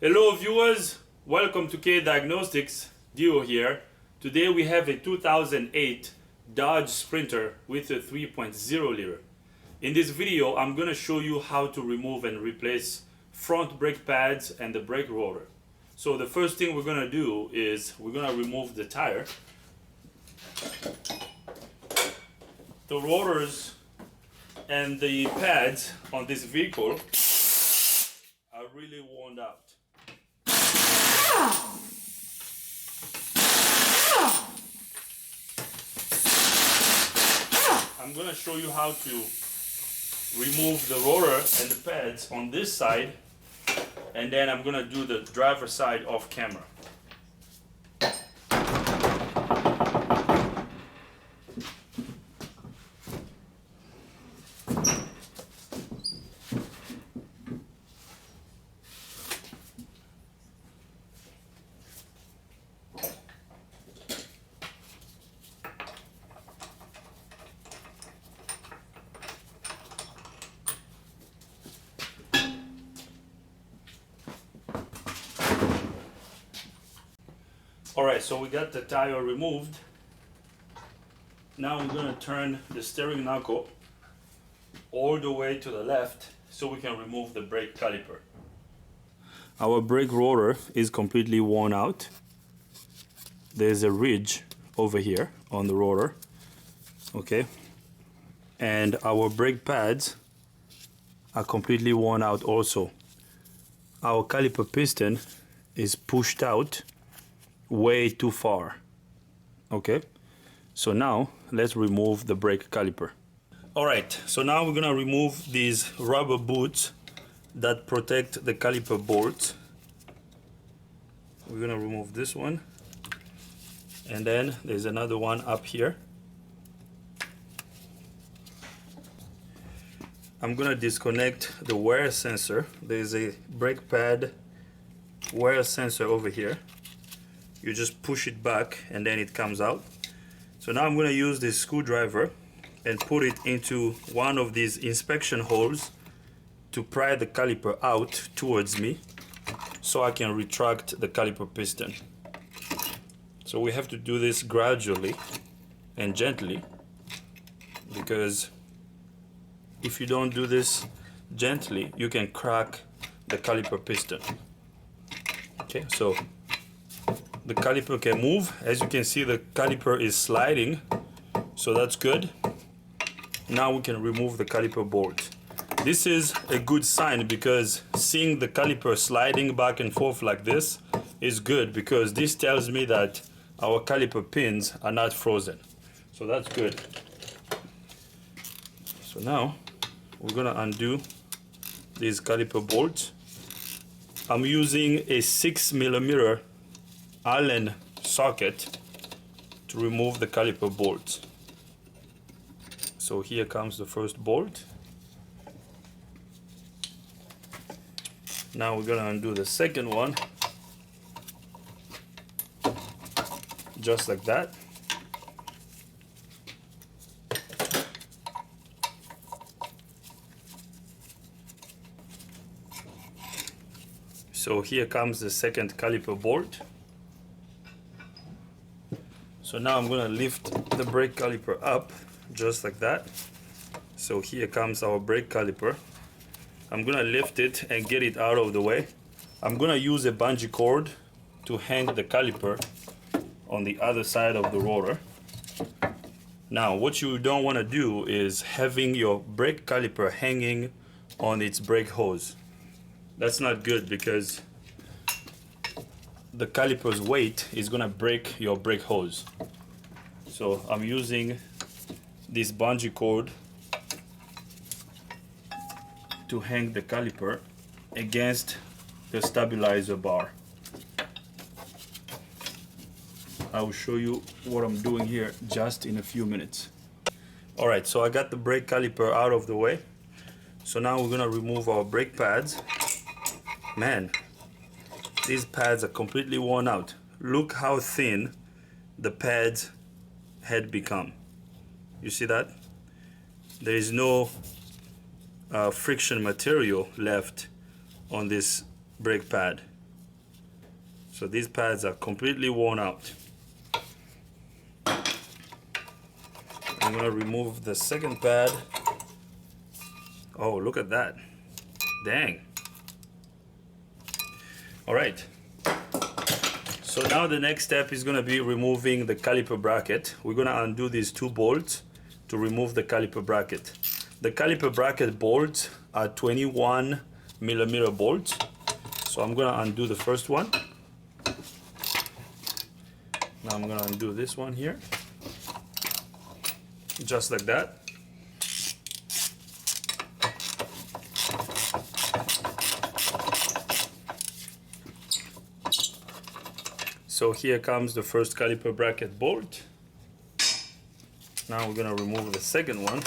Hello viewers, welcome to K Diagnostics, Dio here. Today we have a 2008 Dodge Sprinter with a 3.0 liter. In this video I'm going to show you how to remove and replace front brake pads and the brake rotor. So the first thing we're going to do is we're going to remove the tire. The rotors and the pads on this vehicle are really worn out. I'm going to show you how to remove the rotor and the pads on this side, and then I'm going to do the driver side off camera. Alright, so we got the tire removed. Now we're going to turn the steering knuckle all the way to the left so we can remove the brake caliper. Our brake rotor is completely worn out. There's a ridge over here on the rotor. Okay. And our brake pads are completely worn out also. Our caliper piston is pushed out way too far. Okay, so now let's remove the brake caliper. Alright, so now we're gonna remove these rubber boots that protect the caliper bolts. We're gonna remove this one, and then there's another one up here. I'm gonna disconnect the wear sensor. There's a brake pad wear sensor over here. You just push it back and then it comes out. So now I'm going to use this screwdriver and put it into one of these inspection holes to pry the caliper out towards me so I can retract the caliper piston. So we have to do this gradually and gently, because if you don't do this gently you can crack the caliper piston. Okay, so the caliper can move. As you can see, the caliper is sliding, so that's good. Now we can remove the caliper bolt. This is a good sign, because seeing the caliper sliding back and forth like this is good, because this tells me that our caliper pins are not frozen. So that's good. So now we're gonna undo these caliper bolts. I'm using a 6mm Allen socket to remove the caliper bolts. So here comes the first bolt. Now we're gonna undo the second one, just like that. So here comes the second caliper bolt. So now I'm going to lift the brake caliper up, just like that. So here comes our brake caliper. I'm going to lift it and get it out of the way. I'm going to use a bungee cord to hang the caliper on the other side of the rotor. Now what you don't want to do is having your brake caliper hanging on its brake hose. That's not good, because the caliper's weight is gonna break your brake hose. So I'm using this bungee cord to hang the caliper against the stabilizer bar. I will show you what I'm doing here just in a few minutes. Alright, so I got the brake caliper out of the way. So now we're gonna remove our brake pads. Man, these pads are completely worn out. Look how thin the pads had become. You see that? There is no friction material left on this brake pad. So these pads are completely worn out. I'm gonna remove the second pad. Oh, look at that. Dang. All right. So now the next step is gonna be removing the caliper bracket. We're gonna undo these two bolts to remove the caliper bracket. The caliper bracket bolts are 21mm bolts. So I'm gonna undo the first one. Now I'm gonna undo this one here. Just like that. So here comes the first caliper bracket bolt. Now we're gonna remove the second one.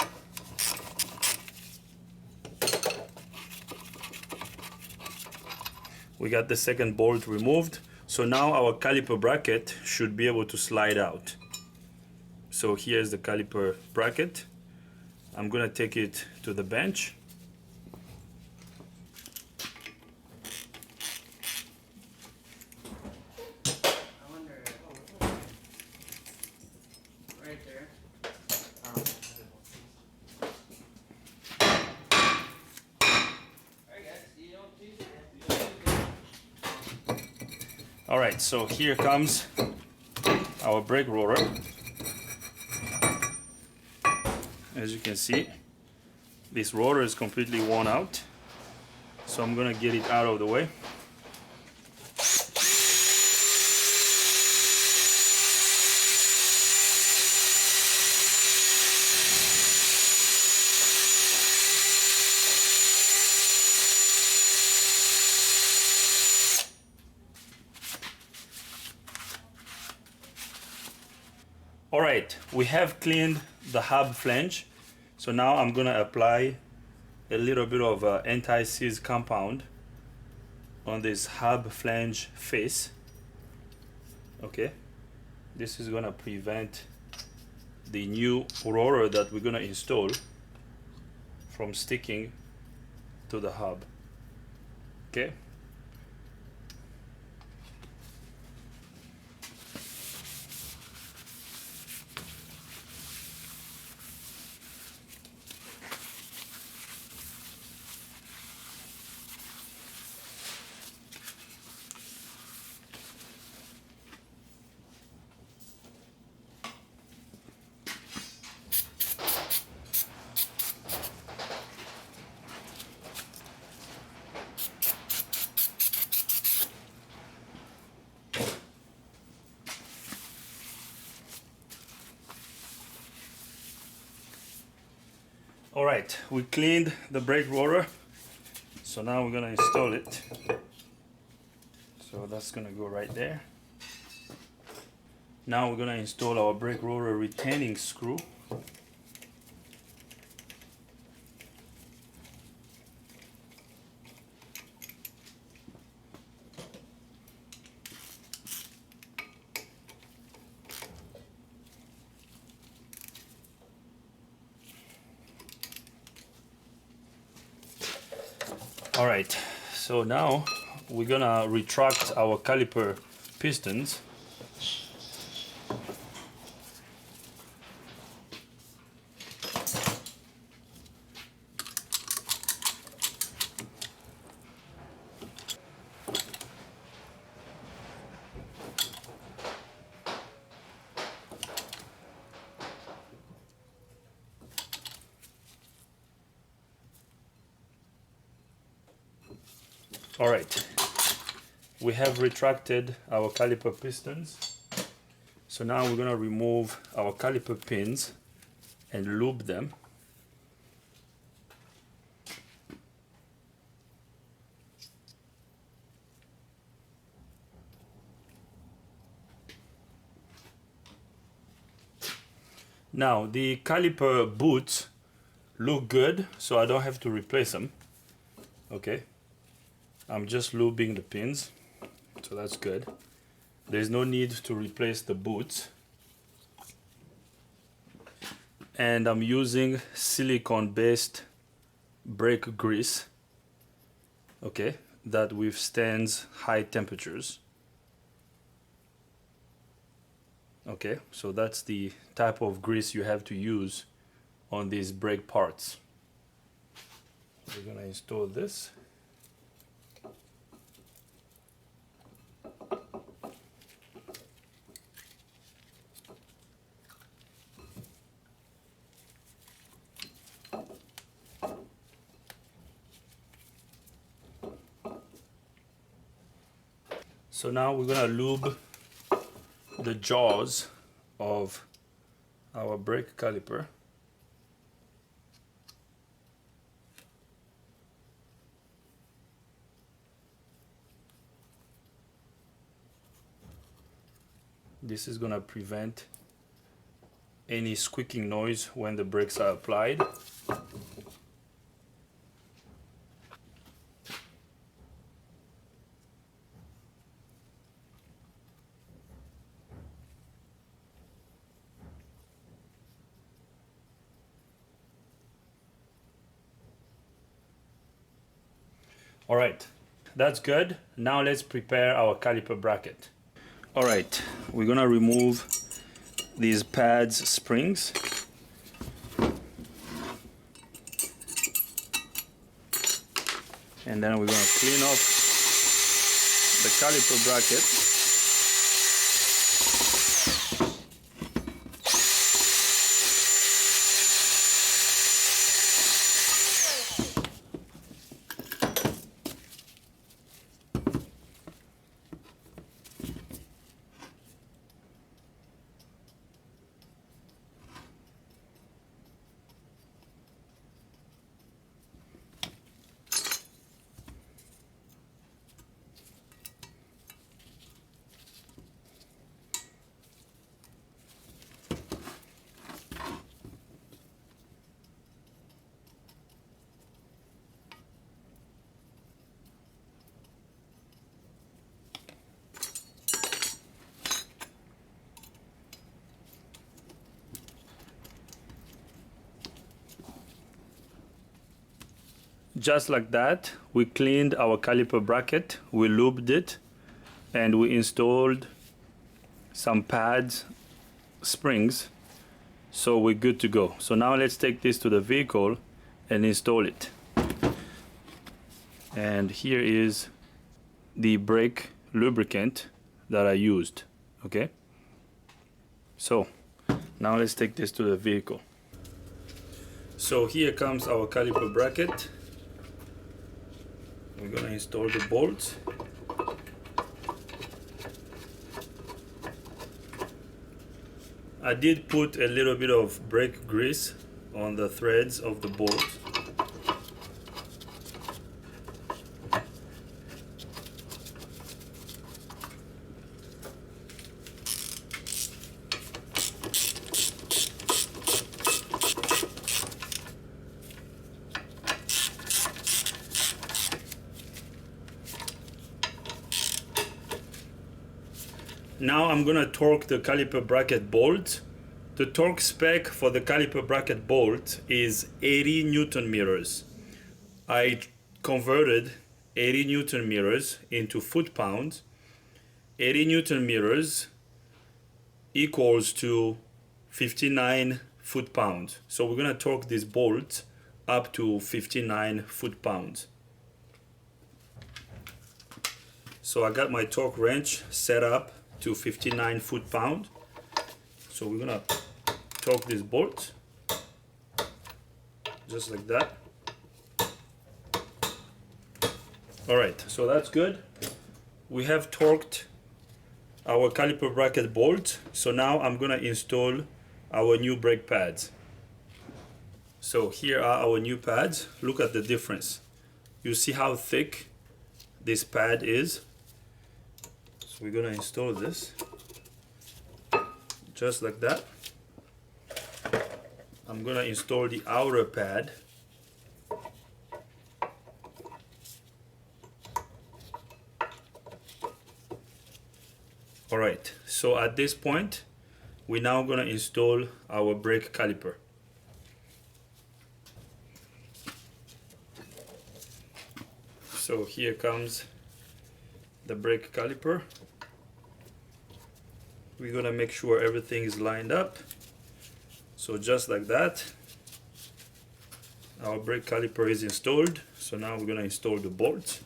We got the second bolt removed. So now our caliper bracket should be able to slide out. So here's the caliper bracket. I'm gonna take it to the bench. Right there. All right, so here comes our brake rotor. As you can see, this rotor is completely worn out. So I'm gonna get it out of the way. All right, we have cleaned the hub flange. So now I'm gonna apply a little bit of anti-seize compound on this hub flange face. Okay, this is gonna prevent the new rotor that we're gonna install from sticking to the hub. Okay. All right, we cleaned the brake rotor. So now we're gonna install it. So that's gonna go right there. Now we're gonna install our brake rotor retaining screw. All right, so now we're gonna retract our caliper pistons. All right, we have retracted our caliper pistons. So now we're gonna remove our caliper pins and lube them. Now the caliper boots look good, so I don't have to replace them. Okay, I'm just lubing the pins, so that's good. There's no need to replace the boots. And I'm using silicone-based brake grease, okay, that withstands high temperatures. Okay, so that's the type of grease you have to use on these brake parts. We're gonna install this. So now we're gonna lube the jaws of our brake caliper. This is gonna prevent any squeaking noise when the brakes are applied. All right, that's good. Now let's prepare our caliper bracket. All right, we're gonna remove these pads springs. And then we're gonna clean off the caliper bracket. Just like that, we cleaned our caliper bracket, we lubed it, and we installed some pads, springs, so we're good to go. So now let's take this to the vehicle and install it. And here is the brake lubricant that I used, okay? So now let's take this to the vehicle. So here comes our caliper bracket. We're gonna install the bolts. I did put a little bit of brake grease on the threads of the bolt. Now I'm gonna torque the caliper bracket bolt. The torque spec for the caliper bracket bolt is 80 Newton meters. I converted 80 Newton meters into foot-pounds. 80 Newton meters equals to 59 foot-pounds. So we're gonna torque this bolt up to 59 foot-pounds. So I got my torque wrench set up to 59 foot-pound. So we're gonna torque this bolt just like that. All right, so that's good. We have torqued our caliper bracket bolt. So now I'm gonna install our new brake pads. So here are our new pads. Look at the difference. You see how thick this pad is? So we're gonna install this just like that. I'm gonna install the outer pad. All right, so at this point, we're now gonna install our brake caliper. So here comes the brake caliper. we're gonna make sure everything is lined up. So just like that, our brake caliper is installed. So now we're gonna install the bolts.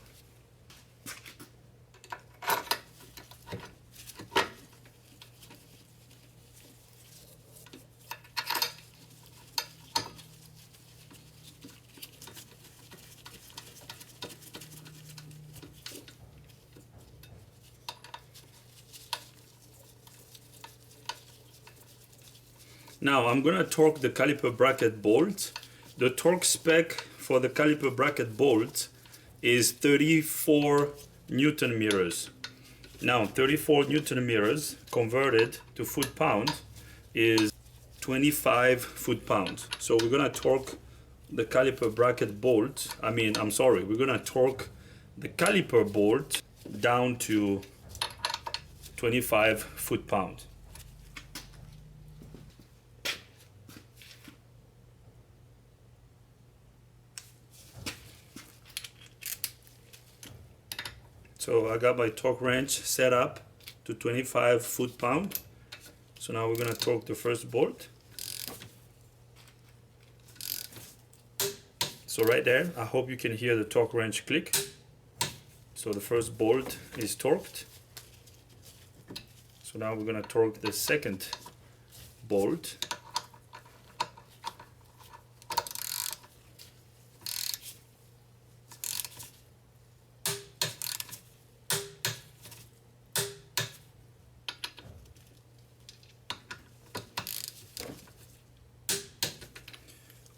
Now I'm gonna torque the caliper bracket bolt. The torque spec for the caliper bracket bolt is 34 Newton meters. Now 34 Newton meters converted to foot-pound is 25 foot-pounds. So we're gonna torque the caliper bracket bolt, we're gonna torque the caliper bolt down to 25 foot-pounds. So I got my torque wrench set up to 25 foot-pound. So now we're gonna torque the first bolt. So right there, I hope you can hear the torque wrench click. So the first bolt is torqued. So now we're gonna torque the second bolt.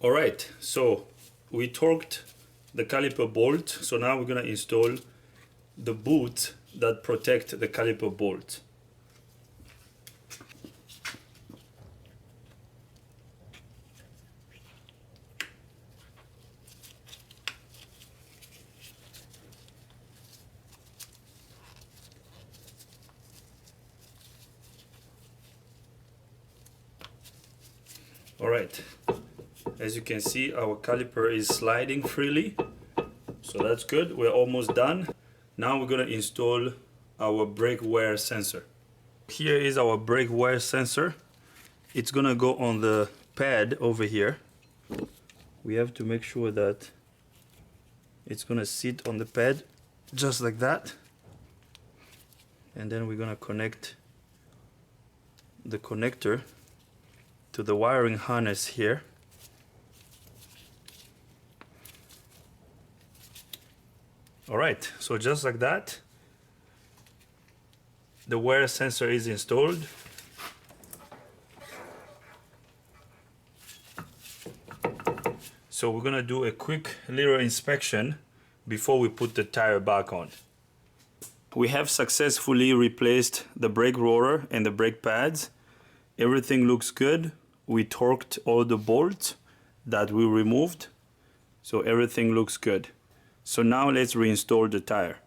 Alright, so we torqued the caliper bolt, so now we're going to install the boot that protect the caliper bolt. Alright. As you can see, our caliper is sliding freely, so that's good. We're almost done. Now we're going to install our brake wear sensor. Here is our brake wear sensor. It's going to go on the pad over here. We have to make sure that it's going to sit on the pad just like that. And then we're going to connect the connector to the wiring harness here. Alright, so just like that, the wear sensor is installed. So we're gonna do a quick little inspection before we put the tire back on. We have successfully replaced the brake rotor and the brake pads. Everything looks good. We torqued all the bolts that we removed, so everything looks good. So now let's reinstall the tire.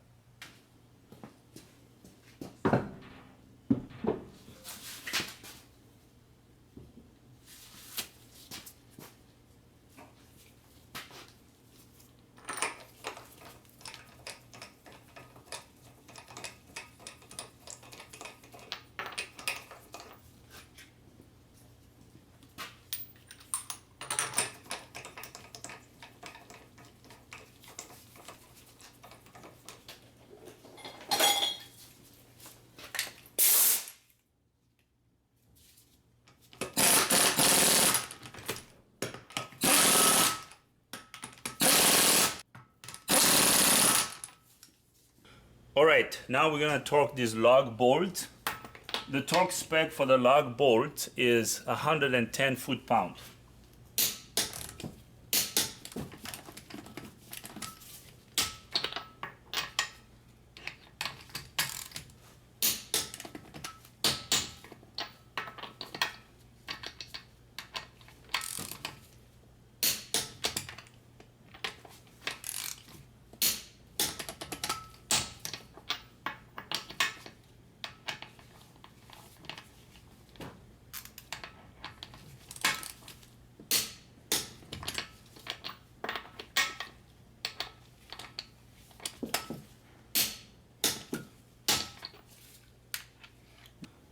Alright, now we're gonna torque this lug bolt. The torque spec for the lug bolt is 110 foot-pound.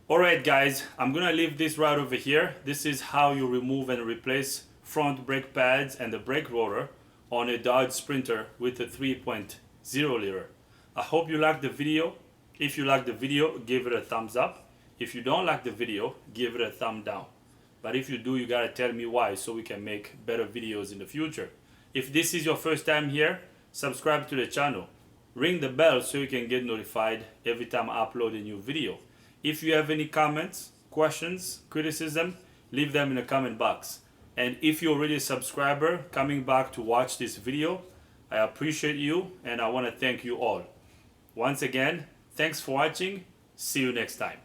Alright guys, I'm gonna leave this right over here. This is how you remove and replace front brake pads and the brake rotor on a Dodge Sprinter with a 3.0 liter. I hope you liked the video. If you like the video, give it a thumbs up. If you don't like the video, give it a thumb down. But if you do, you gotta tell me why so we can make better videos in the future. If this is your first time here, subscribe to the channel. Ring the bell so you can get notified every time I upload a new video. If you have any comments, questions, criticism, leave them in the comment box. And if you're already a subscriber coming back to watch this video, I appreciate you and I want to thank you all. Once again, thanks for watching. See you next time.